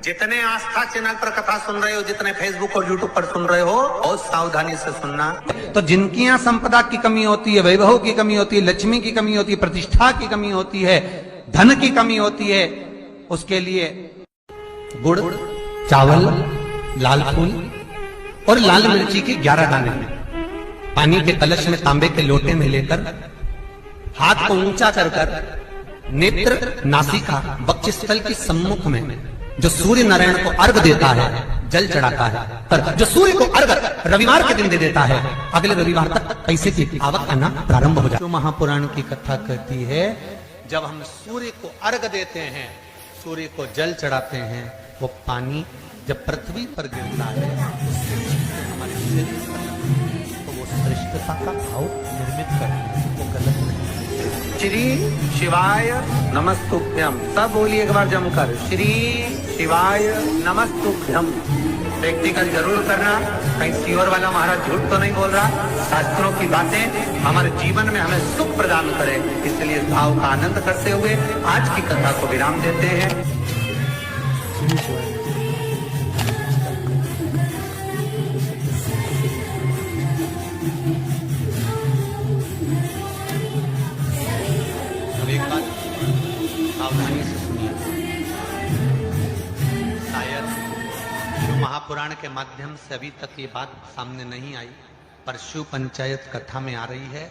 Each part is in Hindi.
जितने आस्था चैनल पर कथा सुन रहे हो, जितने फेसबुक और यूट्यूब पर सुन रहे हो, बहुत सावधानी से सुनना। तो जिनकी यहाँ संपदा की कमी होती है, वैभव की कमी होती है, लक्ष्मी की कमी होती है, प्रतिष्ठा की कमी होती है, धन की कमी होती है, उसके लिए गुड़, चावल, लाल फूल और लाल मिर्ची के 11 दाने पानी के कलश में तांबे के लोटे में लेकर हाथ को ऊंचा कर कर नेत्र, नासिका, वक्षस्थल के सम्मुख में जो सूर्य नारायण को अर्घ देता है, जल चढ़ाता है, पर जो सूर्य को अर्घ रविवार के दिन दे देता है, अगले रविवार तक पैसे की आवक आना प्रारंभ हो जाती है। महापुराण की कथा कहती है, जब हम सूर्य को अर्घ देते हैं, सूर्य को जल चढ़ाते हैं, वो पानी जब पृथ्वी पर गिरता है हमारे शरीर पर, तो वो श्रेष्ठता का भाव निर्मित करते हैं, वो गलत नहीं। श्री शिवाय नमस्तुभ्यम, सब बोलिए एक बार जमकर, श्री शिवाय नमस्तुभ्यम। प्रैक्टिकल जरूर करना, कहीं सीवर वाला महाराज झूठ तो नहीं बोल रहा। शास्त्रों की बातें हमारे जीवन में हमें सुख प्रदान करे, इसलिए इस भाव का आनंद करते हुए आज की कथा को विराम देते हैं। एक बात सावधानी से सुनिए, शायद शिव महापुराण के माध्यम से अभी तक ये बात सामने नहीं आई, पर शिव पंचायत कथा में आ रही है।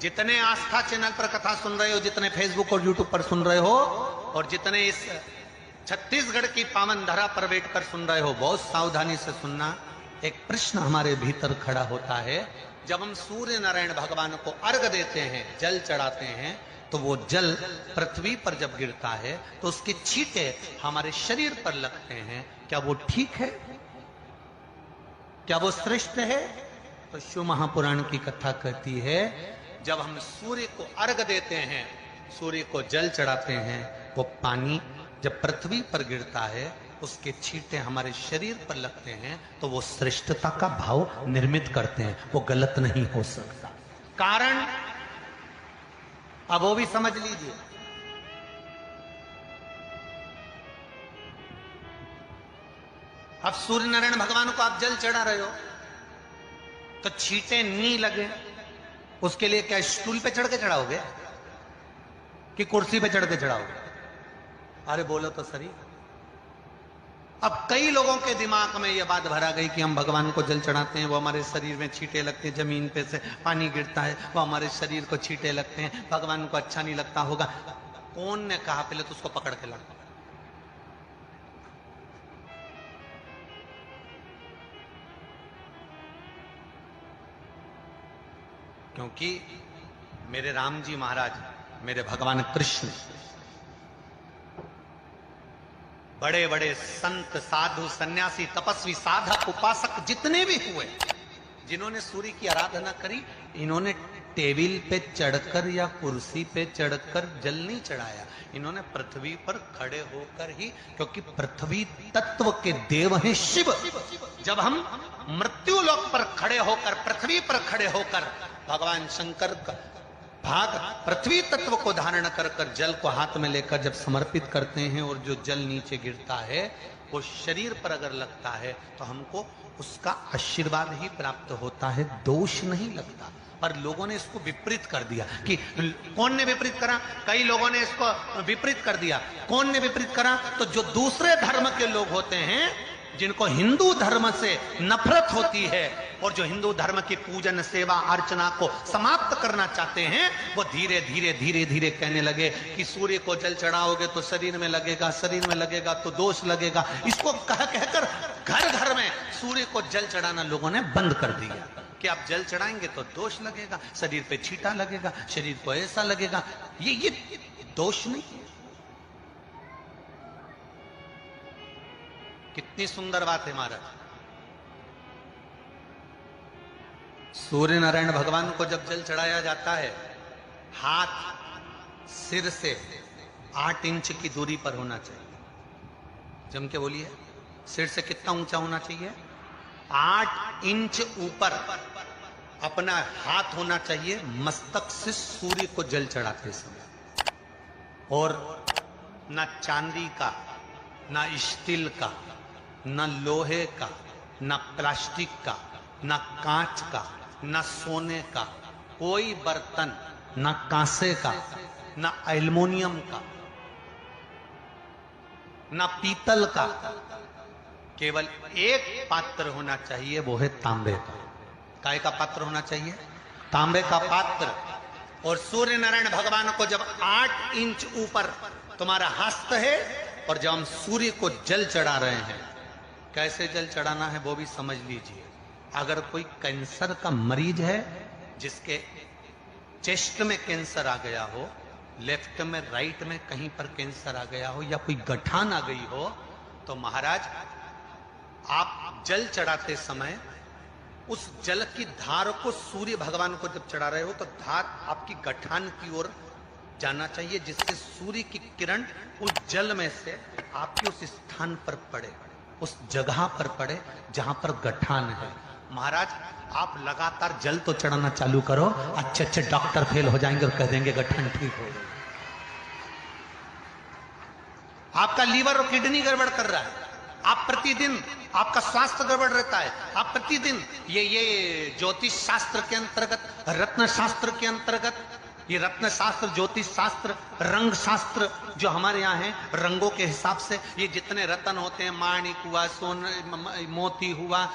जितने आस्था चैनल पर कथा सुन रहे हो, जितने फेसबुक और यूट्यूब पर सुन रहे हो, और जितने इस छत्तीसगढ़ की पावन धरा पर बैठकर सुन रहे हो, बहुत सावधानी से सुनना। एक प्रश्न हमारे भीतर खड़ा होता है, जब हम सूर्य नारायण भगवान को अर्घ देते हैं, जल चढ़ाते हैं, तो वो जल पृथ्वी पर जब गिरता है तो उसके छींटे हमारे शरीर पर लगते हैं, क्या वो ठीक है? क्या वो श्रेष्ठ है? तो शिव महापुराण की कथा कहती है, जब हम सूर्य को अर्घ देते हैं, सूर्य को जल चढ़ाते हैं, वो पानी जब पृथ्वी पर गिरता है, उसके छींटे हमारे शरीर पर लगते हैं, तो वो श्रेष्ठता का भाव निर्मित करते हैं, वो गलत नहीं हो सकता। कारण अब वो भी समझ लीजिए। अब सूर्य नारायण भगवान को आप जल चढ़ा रहे हो, तो छींटे नहीं लगे, उसके लिए क्या स्टूल पे चढ़ के चढ़ाओगे कि कुर्सी पे चढ़ के चढ़ाओगे? अरे बोलो तो सही। अब कई लोगों के दिमाग में यह बात भरा गई कि हम भगवान को जल चढ़ाते हैं, वो हमारे शरीर में छींटे लगते हैं, जमीन पे से पानी गिरता है, वो हमारे शरीर को छींटे लगते हैं, भगवान को अच्छा नहीं लगता होगा। कौन ने कहा? पहले तो उसको पकड़ के ला। क्योंकि मेरे राम जी महाराज, मेरे भगवान कृष्ण, बड़े बड़े संत, साधु, सन्यासी, तपस्वी, साधक, उपासक जितने भी हुए, जिन्होंने सूर्य की आराधना करी, इन्होंने टेबल पे चढ़कर या कुर्सी पे चढ़कर जल नहीं चढ़ाया, इन्होंने पृथ्वी पर खड़े होकर ही, क्योंकि पृथ्वी तत्व के देव हैं शिव। जब हम मृत्यु लोक पर खड़े होकर, पृथ्वी पर खड़े होकर भगवान शंकर का भाग पृथ्वी तत्व को धारण कर कर जल को हाथ में लेकर जब समर्पित करते हैं, और जो जल नीचे गिरता है वो शरीर पर अगर लगता है तो हमको उसका आशीर्वाद ही प्राप्त होता है, दोष नहीं लगता। पर लोगों ने इसको विपरीत कर दिया। कि कौन ने विपरीत करा? कई लोगों ने इसको विपरीत कर दिया। कौन ने विपरीत करा? तो जो दूसरे धर्म के लोग होते हैं, जिनको हिंदू धर्म से नफरत होती है और जो हिंदू धर्म की पूजन, सेवा, अर्चना को समाप्त करना चाहते हैं, वो धीरे धीरे धीरे धीरे कहने लगे कि सूर्य को जल चढ़ाओगे तो शरीर में लगेगा, शरीर में लगेगा तो दोष लगेगा। इसको कह कहकर घर घर में सूर्य को जल चढ़ाना लोगों ने बंद कर दिया कि आप जल चढ़ाएंगे तो दोष लगेगा, शरीर पे छींटा लगेगा, शरीर को ऐसा लगेगा। ये दोष नहीं है। कितनी सुंदर बात है महाराज। सूर्य नारायण भगवान को जब जल चढ़ाया जाता है, हाथ सिर से 8 इंच की दूरी पर होना चाहिए। जम के बोलिए, सिर से कितना ऊंचा होना चाहिए? 8 इंच ऊपर अपना हाथ होना चाहिए मस्तक से सूर्य को जल चढ़ाते समय। और न चांदी का, ना स्टील का, ना लोहे का, ना प्लास्टिक का, ना कांच का, ना सोने का कोई बर्तन, ना कांसे का, ना एल्युमिनियम का, ना पीतल का, केवल एक पात्र होना चाहिए, वो है तांबे का। काय का पात्र होना चाहिए? तांबे का पात्र। और सूर्य नारायण भगवान को जब 8 इंच ऊपर तुम्हारा हस्त है और जब हम सूर्य को जल चढ़ा रहे हैं, कैसे जल चढ़ाना है वो भी समझ लीजिए। अगर कोई कैंसर का मरीज है, जिसके चेस्ट में कैंसर आ गया हो, लेफ्ट में राइट में कहीं पर कैंसर आ गया हो, या कोई गठान आ गई हो, तो महाराज आप जल चढ़ाते समय उस जल की धार को सूर्य भगवान को जब चढ़ा रहे हो तो धार आपकी गठान की ओर जाना चाहिए, जिससे सूर्य की किरण उस जल में से आपके उस स्थान पर पड़े, उस जगह पर पड़े जहां पर गठान है। महाराज आप लगातार जल तो चढ़ाना चालू करो, अच्छे अच्छे डॉक्टर फेल हो जाएंगे और कह देंगे गठान ठीक हो गई। आपका लीवर और किडनी गड़बड़ कर रहा है, आप प्रतिदिन आपका स्वास्थ्य गड़बड़ रहता है, आप प्रतिदिन ये ज्योतिष शास्त्र के अंतर्गत, रत्न शास्त्र के अंतर्गत, ये रत्न शास्त्र, ज्योतिष शास्त्र, रंग शास्त्र जो हमारे यहाँ है, रंगों के हिसाब से ये जितने रत्न होते हैं, माणिक हुआ, मोती हुआ,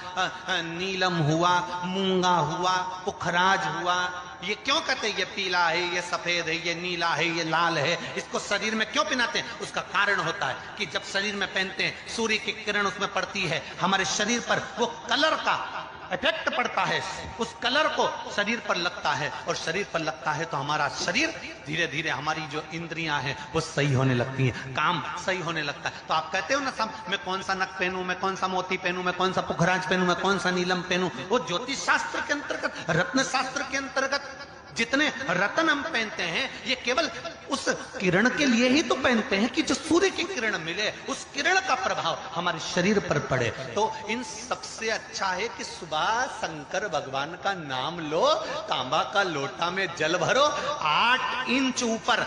नीलम हुआ, मूंगा हुआ, पुखराज हुआ, ये क्यों कहते हैं ये पीला है, ये सफेद है, ये नीला है, ये लाल है, इसको शरीर में क्यों पहनाते हैं? उसका कारण होता है कि जब शरीर में पहनते हैं, सूर्य की किरण उसमें पड़ती है, हमारे शरीर पर वो कलर का इफेक्ट पड़ता है, उस कलर को शरीर पर लगता है, और शरीर पर लगता है तो हमारा शरीर धीरे धीरे, हमारी जो इंद्रियां हैं वो सही होने लगती हैं, काम सही होने लगता है। तो आप कहते हो ना सब, मैं कौन सा नक पहनूं, मैं कौन सा मोती पहनूं, मैं कौन सा पुखराज पहनूं, मैं कौन सा नीलम पहनूं, वो ज्योतिष शास्त्र के अंतर्गत, रत्न शास्त्र के अंतर्गत जितने रत्न हम पहनते हैं, ये केवल उस किरण के लिए ही तो पहनते हैं कि जो सूर्य की किरण मिले, उस किरण का प्रभाव हमारे शरीर पर पड़े। तो इन सबसे अच्छा है कि सुबह शंकर भगवान का नाम लो, तांबा का लोटा में जल भरो, 8 इंच ऊपर।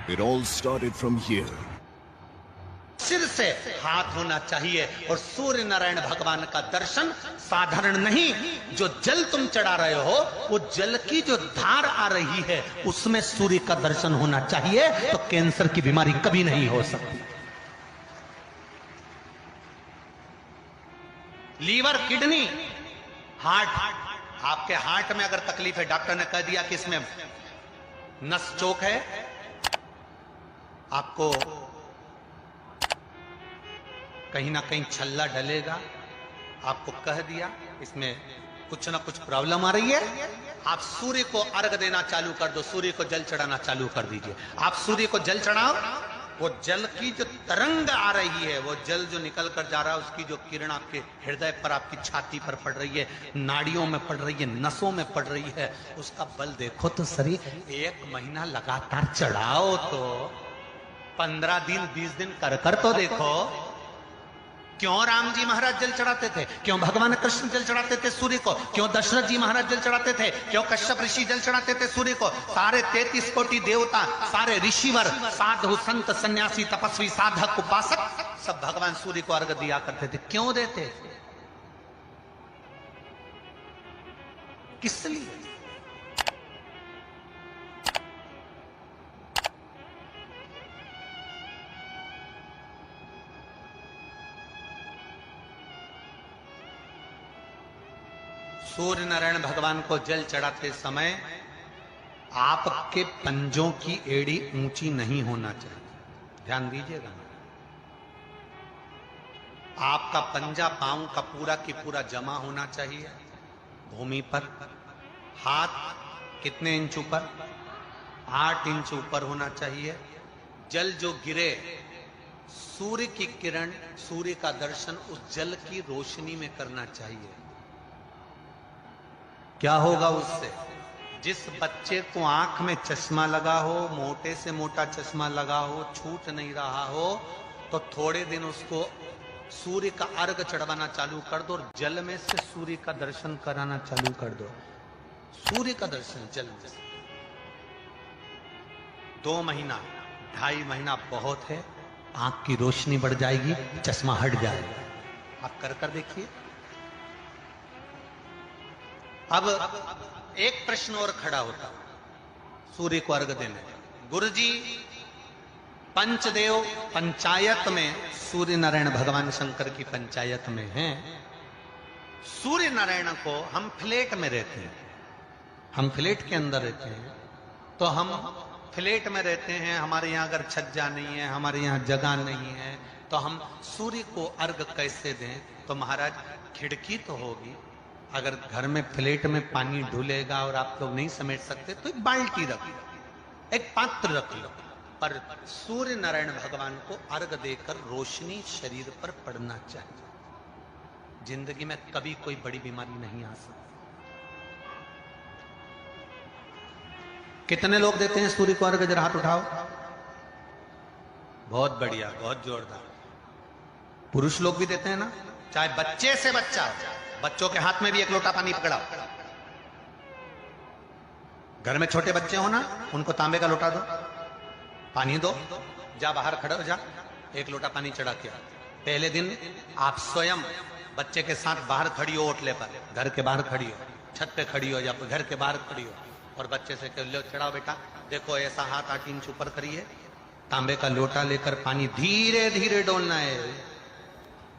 It all started from here. सिर से हाथ होना चाहिए, और सूर्य नारायण भगवान का दर्शन साधारण नहीं, जो जल तुम चढ़ा रहे हो, वो जल की जो धार आ रही है उसमें सूर्य का दर्शन होना चाहिए, तो कैंसर की बीमारी कभी नहीं हो सकती। लीवर, किडनी, हार्ट, आपके हार्ट में अगर तकलीफ है, डॉक्टर ने कह दिया कि इसमें नस चोक है, आपको कहीं ना कहीं छल्ला डलेगा, आपको कह दिया इसमें कुछ ना कुछ प्रॉब्लम आ रही है, आप सूर्य को अर्घ देना चालू कर दो, सूर्य को जल चढ़ाना चालू कर दीजिए। आप सूर्य को जल चढ़ाओ, वो जल की जो तरंग आ रही है, वो जल जो निकल कर जा रहा है, उसकी जो किरण आपके हृदय पर, आपकी छाती पर पड़ रही है, नाड़ियों में पड़ रही है, नसों में पड़ रही है, उसका बल देखो तो सही। 1 महीना लगातार चढ़ाओ तो 15 दिन 20 दिन कर तो देखो। क्यों राम जी महाराज जल चढ़ाते थे? क्यों भगवान कृष्ण जल चढ़ाते थे सूर्य को? क्यों दशरथ जी महाराज जल चढ़ाते थे? क्यों कश्यप ऋषि जल चढ़ाते थे सूर्य को? सारे 33 कोटि देवता, सारे ऋषिवर, साधु संत सन्यासी तपस्वी साधक उपासक सब भगवान सूर्य को अर्घ दिया करते थे। क्यों देते थे? किस लिए? सूर्य नारायण भगवान को जल चढ़ाते समय आपके पंजों की एड़ी ऊंची नहीं होना चाहिए, ध्यान दीजिएगा। आपका पंजा पांव का पूरा की पूरा जमा होना चाहिए भूमि पर। हाथ कितने इंच ऊपर? 8 इंच ऊपर होना चाहिए। जल जो गिरे, सूर्य की किरण, सूर्य का दर्शन उस जल की रोशनी में करना चाहिए। क्या होगा उससे? जिस बच्चे को आंख में चश्मा लगा हो, मोटे से मोटा चश्मा लगा हो, छूट नहीं रहा हो, तो थोड़े दिन उसको सूर्य का अर्घ चढ़वाना चालू कर दो और जल में से सूर्य का दर्शन कराना चालू कर दो। सूर्य का दर्शन जल में से। 2 महीना 2.5 महीना बहुत है, आंख की रोशनी बढ़ जाएगी, चश्मा हट जाएगा। आप कर देखिए। अब एक प्रश्न और खड़ा होता सूर्य को अर्घ देने। गुरुजी पंचदेव पंचायत में, सूर्य नारायण भगवान शंकर की पंचायत में हैं। सूर्य नारायण को हम फ्लैट में रहते हैं, हम फ्लैट के अंदर रहते हैं, तो हम फ्लैट में रहते हैं, हमारे यहाँ अगर छज्जा नहीं है, हमारे यहाँ जगह नहीं है, तो हम सूर्य को अर्घ कैसे दें? तो महाराज खिड़की तो होगी, अगर घर में फ्लैट में पानी ढुलेगा और आप लोग नहीं समेट सकते तो एक बाल्टी रख लो, एक पात्र रख लो, पर सूर्य नारायण भगवान को अर्घ देकर रोशनी शरीर पर पड़ना चाहिए। जिंदगी में कभी कोई बड़ी बीमारी नहीं आ सकती। कितने लोग देते हैं सूर्य को अर्घ? जरा हाथ उठाओ। बहुत बढ़िया, बहुत जोरदार। पुरुष लोग भी देते हैं ना, चाहे बच्चे से बच्चा हो, बच्चों के हाथ में भी एक लोटा पानी पकड़ाओ। घर में छोटे बच्चे हो ना, उनको तांबे का लोटा दो, पानी दो, जा बाहर खड़े हो जा, एक लोटा पानी चढ़ा के। पहले दिन आप स्वयं बच्चे के साथ बाहर खड़ी हो, ओटले पर, घर के बाहर खड़ी हो, छत पे खड़ी हो या घर के बाहर खड़ी हो, और बच्चे से कह लो चढ़ाओ बेटा, देखो ऐसा हाथ 8 इंच ऊपर करिए, तांबे का लोटा लेकर पानी धीरे धीरे डोलना है।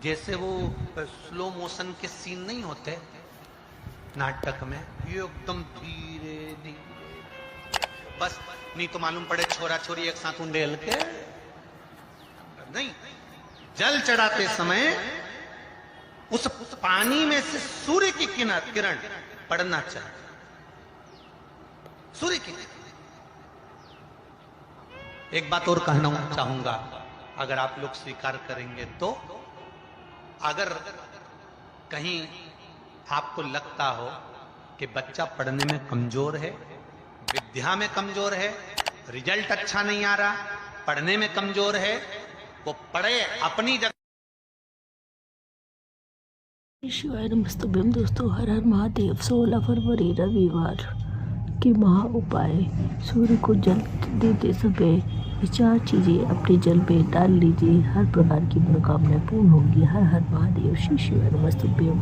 जैसे वो स्लो मोशन के सीन नहीं होते नाटक में, ये एकदम धीरे धीरे, बस नहीं तो मालूम पड़े छोरा छोरी एक साथ उंडेल के नहीं। जल चढ़ाते समय उस पानी में से सूर्य की किरण पड़ना चाहिए, सूर्य की। एक बात और कहना चाहूंगा, अगर आप लोग स्वीकार करेंगे तो, अगर कहीं आपको लगता हो कि बच्चा पढ़ने में कमजोर है, विद्या में कमजोर है, रिजल्ट अच्छा नहीं आ रहा, पढ़ने में कमजोर है, वो पढ़े अपनी जगह। शिवाय नमस्तुभ्यम। दोस्तों, हर हर महादेव। 16 फरवरी रविवार की महा उपाय। सूर्य को जल देते समय ये 4 चीजें अपने जल में डाल लीजिए, हर प्रकार की मनोकामनाएं पूर्ण होंगी। हर हर महादेव। श्री शिवाय नमस्तुभ्यम।